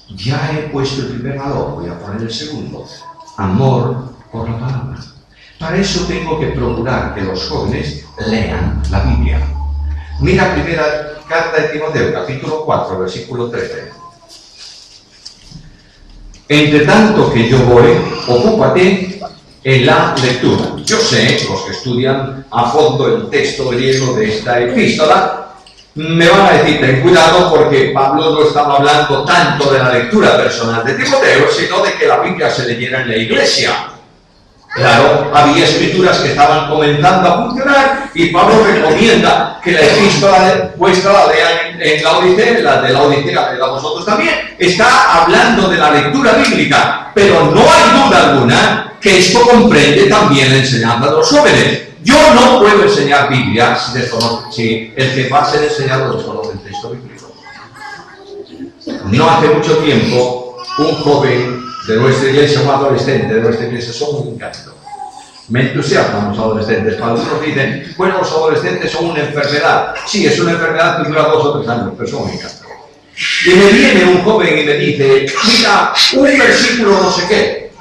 ya he puesto el primer valor, voy a poner el segundo: amor por la palabra. Para eso tengo que procurar que los jóvenes lean la Biblia. Mira primera carta de Timoteo, capítulo 4, versículo 13. Entre tanto que yo voy, ocúpate en la lectura. Yo sé, los que estudian a fondo el texto griego de esta epístola, me van a decir: ten cuidado, porque Pablo no estaba hablando tanto de la lectura personal de Timoteo, sino de que la Biblia se leyera en la iglesia. Claro, había escrituras que estaban comenzando a funcionar y Pablo recomienda que la epístola vuestra la lean en la Odisea, la de la Odisea que la vosotros también. Está hablando de la lectura bíblica, pero no hay duda alguna que esto comprende también la enseñanza de los jóvenes. Yo no puedo enseñar Biblia si el que va a ser enseñado desconoce el texto bíblico. No hace mucho tiempo, un joven de nuestra iglesia, un adolescente de nuestra iglesia, son un encanto. Me entusiasman los adolescentes. Cuando algunos dicen: bueno, los adolescentes son una enfermedad. Sí, es una enfermedad que dura 2 o 3 años, pero son un encanto. Y me viene un joven y me dice: mira, un versículo no sé qué.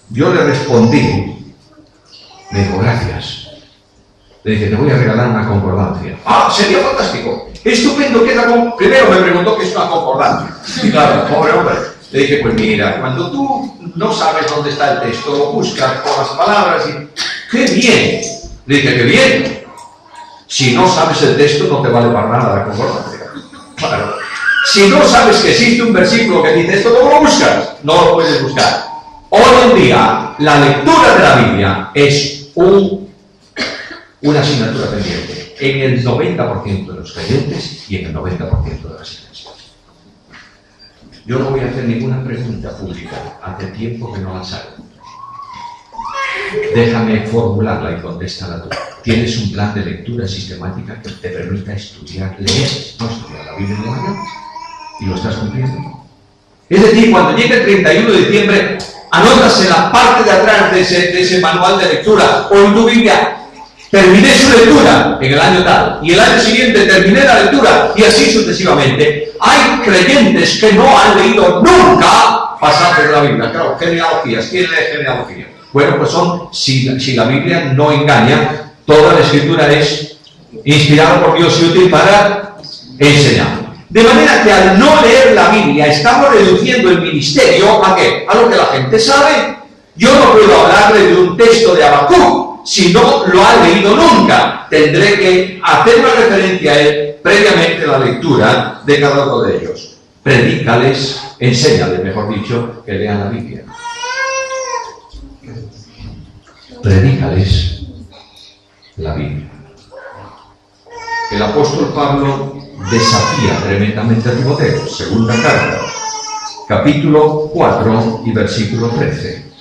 Yo le respondí, me dijo: gracias. Le dije: te voy a regalar una concordancia. Ah, sería fantástico. Estupendo, ¿qué es la concordancia? Primero me preguntó qué es una concordancia. Y claro, pobre hombre. Le dije: pues mira, cuando tú no sabes dónde está el texto, lo buscas por las palabras y... ¡qué bien! Le dije: ¡qué bien! Si no sabes el texto, no te vale para nada la concordancia. Claro. Si no sabes que existe un versículo que dice esto, ¿cómo lo buscas? No lo puedes buscar. Hoy en día, la lectura de la Biblia es una asignatura pendiente. en el 90% de los creyentes y en el 90% de las iglesias. Yo no voy a hacer ninguna pregunta pública, hace tiempo que no las hago. Déjame formularla y contéstala tú. ¿Tienes un plan de lectura sistemática que te permita estudiar, leer, no estudiar la Biblia de mañana? ¿Y lo estás cumpliendo? Es decir, cuando llegue el 31 de diciembre, anotas en la parte de atrás de ese manual de lectura o en tu Biblia, terminé su lectura en el año tal, y el año siguiente terminé la lectura, y así sucesivamente. Hay creyentes que no han leído nunca pasajes de la Biblia. Claro, genealogías. ¿Quién lee genealogías? Bueno, pues si la Biblia no engaña, toda la Escritura es inspirada por Dios y útil para enseñar. De manera que al no leer la Biblia estamos reduciendo el ministerio ¿a qué? A lo que la gente sabe. Yo no puedo hablarle de un texto de Habacuc si no lo ha leído nunca. Tendré que hacer una referencia a él previamente a la lectura de cada uno de ellos. Predícales, enséñales, mejor dicho, que lean la Biblia. Predícales la Biblia. El apóstol Pablo desafía tremendamente a Timoteo. Segunda carta, capítulo 4 y versículo 13.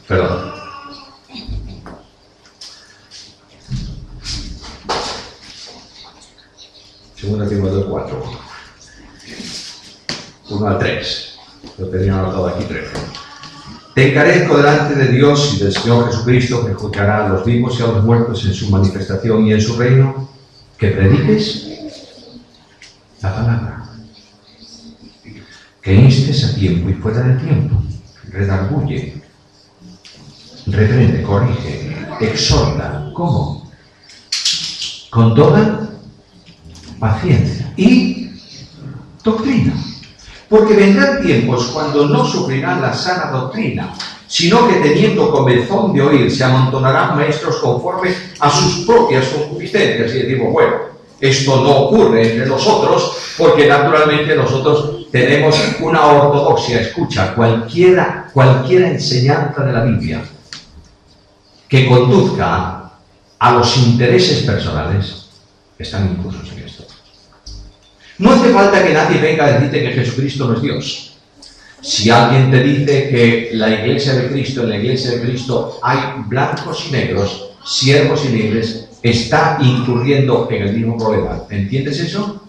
Perdón. Segunda Timoteo 4. 1 al 3. Lo tenía anotado aquí 13. Te encarezco delante de Dios y del Señor Jesucristo, que juzgará a los vivos y a los muertos en su manifestación y en su reino, que prediques la palabra, que instes a tiempo y fuera de tiempo, redarguye, reprende, corrige, exhorta. ¿Cómo? Con toda paciencia y doctrina. Porque vendrán tiempos cuando no sufrirán la sana doctrina, sino que teniendo comezón de oír, se amontonarán maestros conforme a sus propias concupiscencias. Y decimos, bueno, esto no ocurre entre nosotros, porque naturalmente nosotros tenemos una ortodoxia. Escucha, cualquiera enseñanza de la Biblia que conduzca a los intereses personales, están inclusos en esto. No hace falta que nadie venga a decirte que Jesucristo no es Dios. Si alguien te dice que en la iglesia de Cristo hay blancos y negros, siervos y libres, está incurriendo en el mismo problema. ¿Entiendes eso?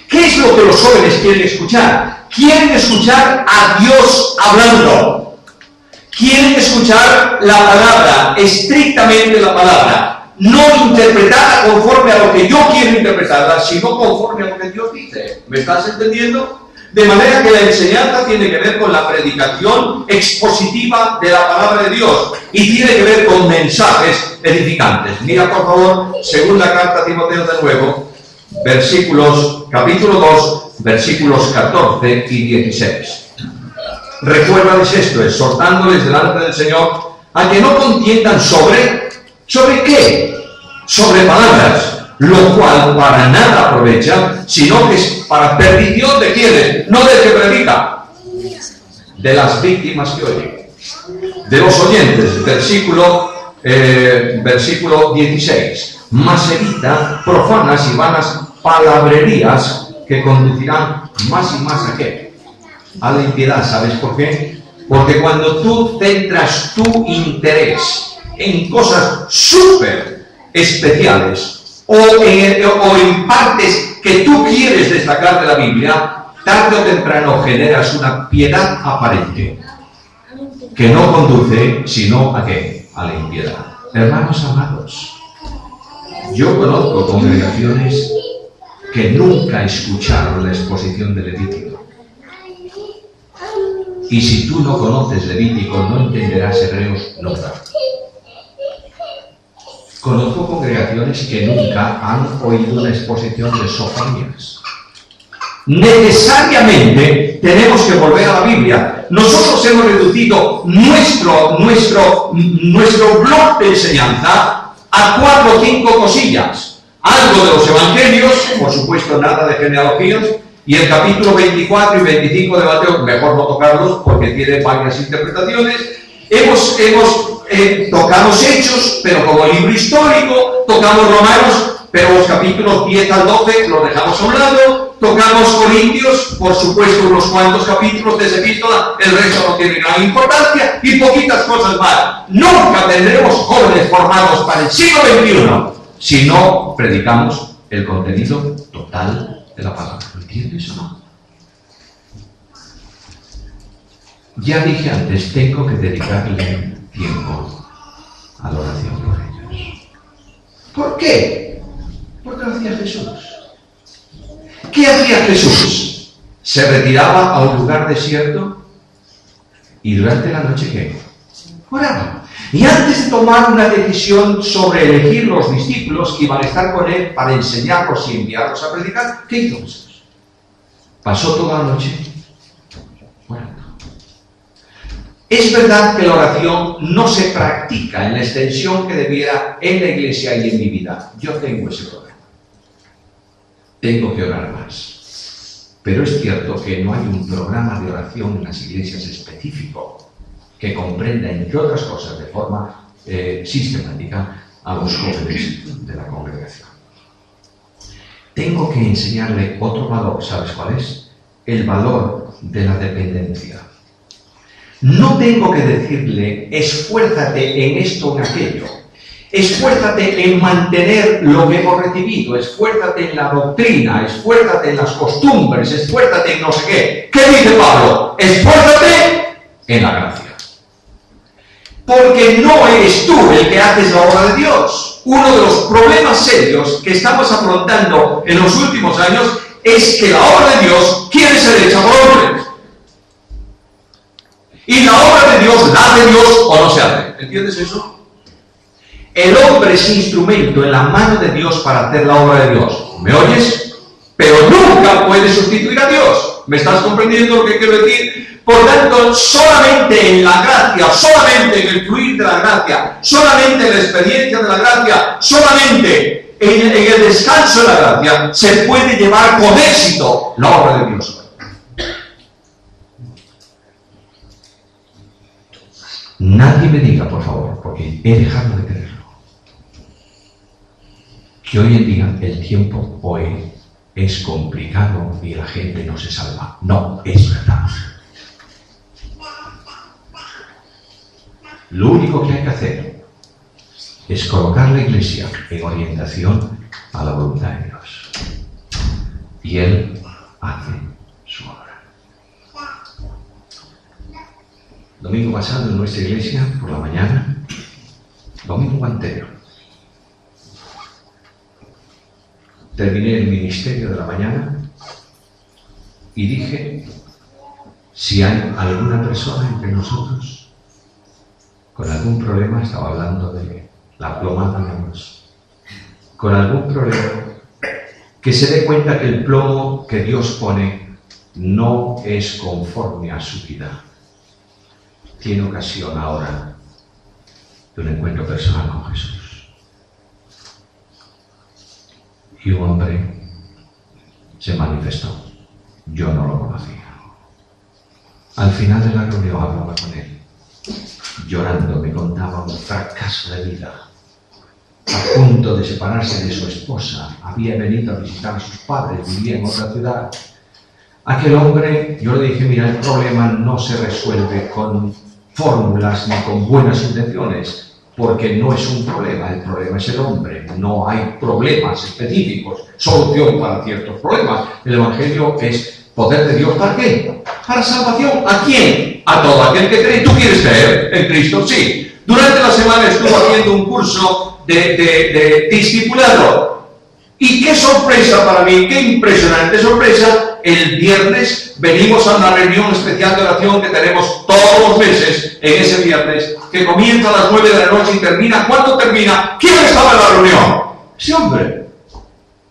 ¿Qué es lo que los jóvenes quieren escuchar? Quieren escuchar a Dios hablando. Quieren escuchar la palabra, estrictamente la palabra. No interpretada conforme a lo que yo quiero interpretarla, sino conforme a lo que Dios dice. ¿Me estás entendiendo? De manera que la enseñanza tiene que ver con la predicación expositiva de la palabra de Dios y tiene que ver con mensajes edificantes. Mira, por favor, segunda carta a Timoteo de nuevo, capítulo 2, versículos 14 y 16. Recuérdales esto, exhortándoles delante del Señor a que no contiendan ¿sobre qué? Sobre palabras, lo cual para nada aprovecha, sino que es para perdición de quienes, no del que predica, de las víctimas que oyen, de los oyentes. Versículo 16. Mas evita profanas y vanas palabrerías que conducirán más y más a qué? A la impiedad. ¿Sabes por qué? Porque cuando tú centras tu interés en cosas súper especiales o en partes que tú quieres destacar de la Biblia, tarde o temprano generas una piedad aparente que no conduce sino a ¿qué? A la impiedad. Hermanos amados, yo conozco congregaciones que nunca escucharon la exposición de Levítico. Y si tú no conoces Levítico, no entenderás Hebreos nunca. Conozco congregaciones que nunca han oído una exposición de Sofonías. Necesariamente tenemos que volver a la Biblia. Nosotros hemos reducido nuestro blog de enseñanza a 4 o 5 cosillas. Algo de los evangelios, por supuesto nada de genealogías, Y el capítulo 24 y 25 de Mateo, mejor no tocarlos porque tiene varias interpretaciones. Tocamos Hechos, pero como libro histórico, tocamos Romanos, pero los capítulos 10 al 12 los dejamos a un lado, tocamos Corintios, por supuesto unos cuantos capítulos de esa epístola, el resto no tiene gran importancia, y poquitas cosas más. Nunca tendremos jóvenes formados para el siglo XXI si no predicamos el contenido total de la palabra. ¿Lo entiendes o no? Ya dije antes, tengo que dedicarle tiempo a la oración por ellos. ¿Por qué? Porque lo hacía Jesús. ¿Qué hacía Jesús? Se retiraba a un lugar desierto y durante la noche, ¿qué? Oraba. Y antes de tomar una decisión sobre elegir los discípulos que iban a estar con él para enseñarlos y enviarlos a predicar, ¿qué hizo Jesús? Pasó toda la noche orando. Es verdad que la oración no se practica en la extensión que debiera en la iglesia y en mi vida. Yo tengo ese problema. Tengo que orar más. Pero es cierto que no hay un programa de oración en las iglesias específico que comprenda, entre otras cosas, de forma sistemática a los jóvenes de la congregación. Tengo que enseñarle otro valor. ¿Sabes cuál es? El valor de la dependencia. No tengo que decirle, esfuérzate en esto o en aquello. Esfuérzate en mantener lo que hemos recibido. Esfuérzate en la doctrina. Esfuérzate en las costumbres. Esfuérzate en no sé qué. ¿Qué dice Pablo? Esfuérzate en la gracia. Porque no eres tú el que haces la obra de Dios. Uno de los problemas serios que estamos afrontando en los últimos años es que la obra de Dios quiere ser hecha por hombres. Y la obra de Dios, la hace Dios o no se hace. ¿Entiendes eso? El hombre es instrumento en la mano de Dios para hacer la obra de Dios. ¿Me oyes? Pero nunca puede sustituir a Dios. ¿Me estás comprendiendo lo que quiero decir? Por tanto, solamente en la gracia, solamente en el fluir de la gracia, solamente en la experiencia de la gracia, solamente en el descanso de la gracia, se puede llevar con éxito la obra de Dios. Nadie me diga, por favor, porque he dejado de creerlo, que hoy en día el tiempo hoy es complicado y la gente no se salva. No, es verdad. Lo único que hay que hacer es colocar la iglesia en orientación a la voluntad de Dios. Y Él hace su obra. Domingo pasado en nuestra iglesia, por la mañana, domingo anterior, terminé el ministerio de la mañana y dije, si hay alguna persona entre nosotros con algún problema, estaba hablando de la plomada de Dios, con algún problema, que se dé cuenta que el plomo que Dios pone no es conforme a su vida. Tiene ocasión ahora de un encuentro personal con Jesús. Y un hombre se manifestó. Yo no lo conocía. Al final de la reunión hablaba con él. Llorando me contaba un fracaso de vida. A punto de separarse de su esposa. Había venido a visitar a sus padres. Vivía en otra ciudad. Aquel hombre, yo le dije, mira, el problema no se resuelve con fórmulas ni con buenas intenciones, porque no es un problema, el problema es el hombre. No hay problemas específicos, solución para ciertos problemas. El Evangelio es poder de Dios, ¿para qué? Para salvación. ¿A quién? A todo aquel que cree. ¿Tú quieres creer en Cristo? Sí. Durante la semana estuve haciendo un curso de discipulado. Y qué sorpresa para mí, qué impresionante sorpresa. El viernes venimos a una reunión especial de oración que tenemos todos los meses, en ese viernes, que comienza a las 9 de la noche y termina. ¿Cuándo termina? ¿Quién estaba en la reunión? Ese hombre.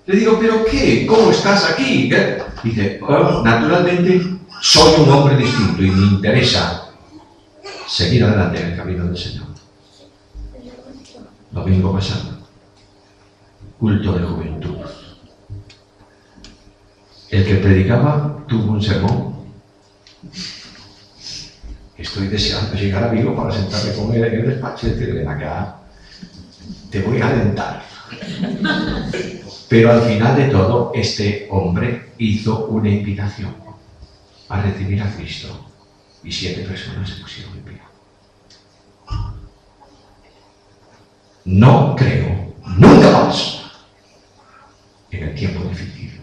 Le digo, ¿pero qué? ¿Cómo estás aquí? ¿Qué? Dice, oh, naturalmente soy un hombre distinto y me interesa seguir adelante en el camino del Señor. Domingo pasado, culto de juventud. El que predicaba tuvo un sermón. Estoy deseando llegar a Vigo para sentarme con él en el despacho y decirle: ven acá, te voy a alentar. Pero al final de todo, este hombre hizo una invitación a recibir a Cristo y 7 personas se pusieron en pie. No creo nunca más en el tiempo difícil.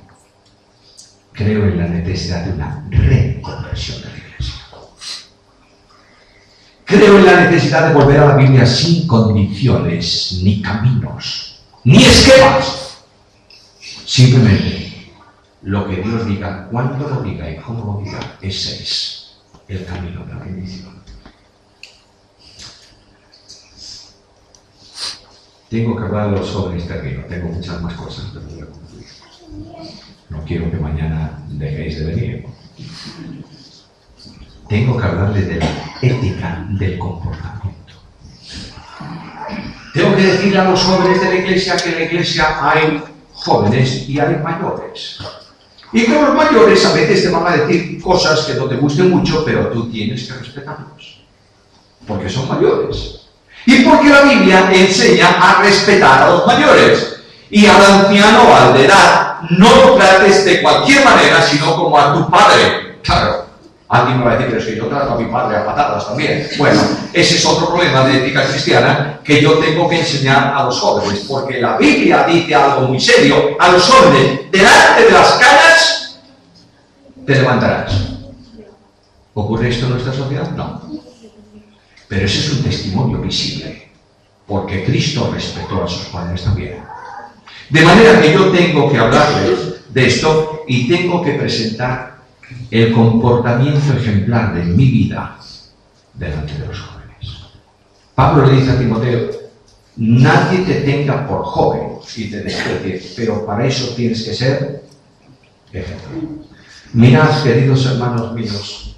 Creo en la necesidad de una reconversión de la Iglesia. Creo en la necesidad de volver a la Biblia sin condiciones, ni caminos, ni esquemas. Simplemente lo que Dios diga, cuándo lo diga y cómo lo diga, ese es el camino de la bendición. Tengo que hablar de los jóvenes termino, tengo muchas más cosas, pero voy a concluir. No quiero que mañana dejéis de venir. Tengo que hablarles de la ética del comportamiento. Tengo que decirle a los jóvenes de la Iglesia que en la Iglesia hay jóvenes y hay mayores. Y que los mayores a veces te van a decir cosas que no te gusten mucho, pero tú tienes que respetarlos. Porque son mayores. Y porque la Biblia enseña a respetar a los mayores. Y al anciano o al de edad, no lo trates de cualquier manera, sino como a tu padre. Claro, alguien me va a decir: pero es que yo trato a mi padre a patadas también. Bueno, ese es otro problema de ética cristiana que yo tengo que enseñar a los jóvenes. Porque la Biblia dice algo muy serio a los jóvenes: delante de las canas te levantarás. ¿Ocurre esto en nuestra sociedad? No. Pero ese es un testimonio visible, porque Cristo respetó a sus padres también. De manera que yo tengo que hablarles de esto y tengo que presentar el comportamiento ejemplar de mi vida delante de los jóvenes. Pablo le dice a Timoteo: nadie te tenga por joven y te desprecie, pero para eso tienes que ser ejemplar. Mirad, queridos hermanos míos,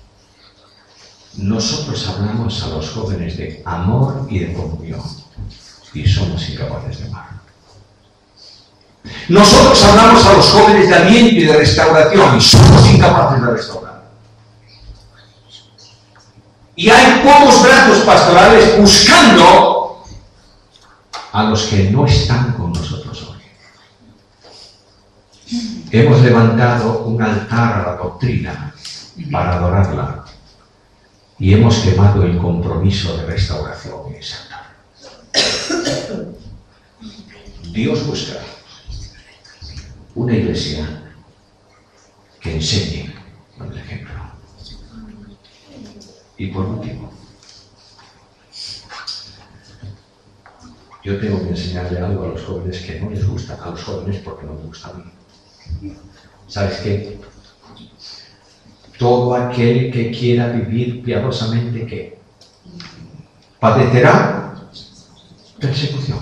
nosotros hablamos a los jóvenes de amor y de comunión y somos incapaces de amar. Nosotros hablamos a los jóvenes de aliento y de restauración y somos incapaces de restaurar. Y hay pocos brazos pastorales buscando a los que no están con nosotros hoy. Hemos levantado un altar a la doctrina para adorarla. Y hemos quemado el compromiso de restauración en ese altar. Dios busca una iglesia que enseñe con el ejemplo. Y por último, yo tengo que enseñarle algo a los jóvenes que no les gusta, a los jóvenes porque no me gusta a mí. ¿Sabes qué? Todo aquel que quiera vivir piadosamente, ¿qué? Padecerá persecución.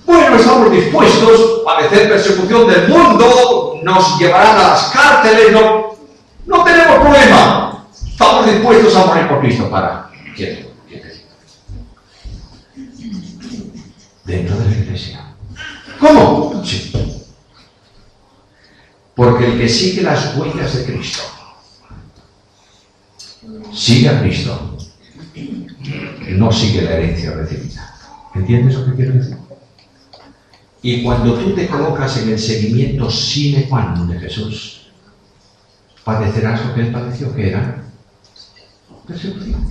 Bueno, estamos dispuestos a padecer persecución del mundo, nos llevarán a las cárceles, no tenemos problema. Estamos dispuestos a morir por Cristo para... Quieto. Dentro de la iglesia. ¿Cómo? Sí. Porque el que sigue las huellas de Cristo, sigue a Cristo, no sigue la herencia recibida. ¿Entiendes lo que quiero decir? Y cuando tú te colocas en el seguimiento sine qua non de Jesús, padecerás lo que él padeció, que era persecución.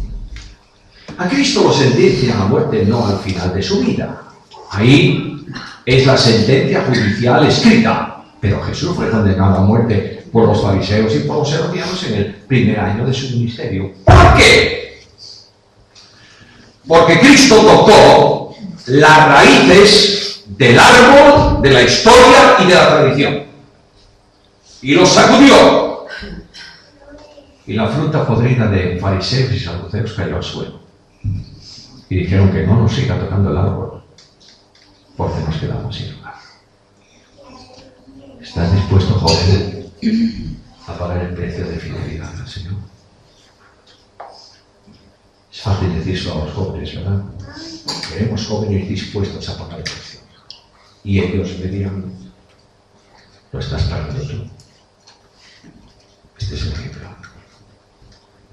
A Cristo lo sentencia a la muerte no al final de su vida. Ahí es la sentencia judicial escrita. Pero Jesús fue condenado a muerte por los fariseos y por los herodianos en el primer año de su ministerio. ¿Por qué? Porque Cristo tocó las raíces del árbol, de la historia y de la tradición. Y los sacudió. Y la fruta podrida de fariseos y saduceos cayó al suelo. Y dijeron que no nos siga tocando el árbol, porque nos quedamos sin lugar. ¿Estás dispuesto, joven, a pagar el precio de fidelidad al Señor? Es fácil decirlo a los jóvenes, ¿verdad? Queremos jóvenes dispuestos a pagar el precio. Y ellos me dirán: Lo estás pagando tú. Este es el ejemplo.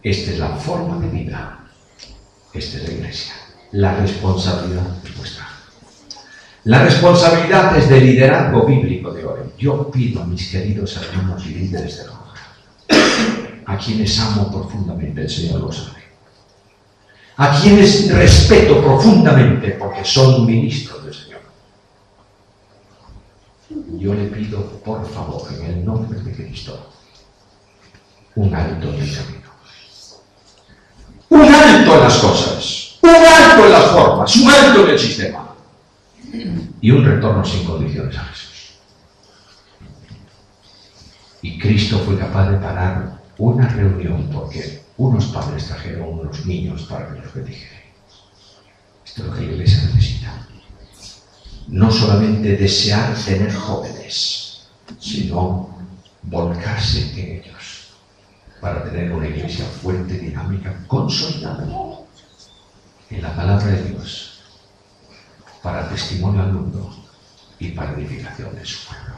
Esta es la forma de vida. Esta es la Iglesia. La responsabilidad es vuestra. La responsabilidad es de liderazgo bíblico de hoy. Yo pido a mis queridos hermanos y líderes de Roja, a quienes amo profundamente, el Señor lo sabe, a quienes respeto profundamente porque son ministros del Señor. Yo le pido, por favor, en el nombre de Cristo, un alto en el camino. Un alto en las cosas, un alto en las formas, un alto en el sistema. Y un retorno sin condiciones a Jesús. Y Cristo fue capaz de parar una reunión porque unos padres trajeron unos niños para que los bendijera. Esto es lo que la Iglesia necesita. No solamente desear tener jóvenes, sino volcarse en ellos para tener una Iglesia fuerte, dinámica, consolidada en la palabra de Dios, para testimonio al mundo y para edificación de su pueblo.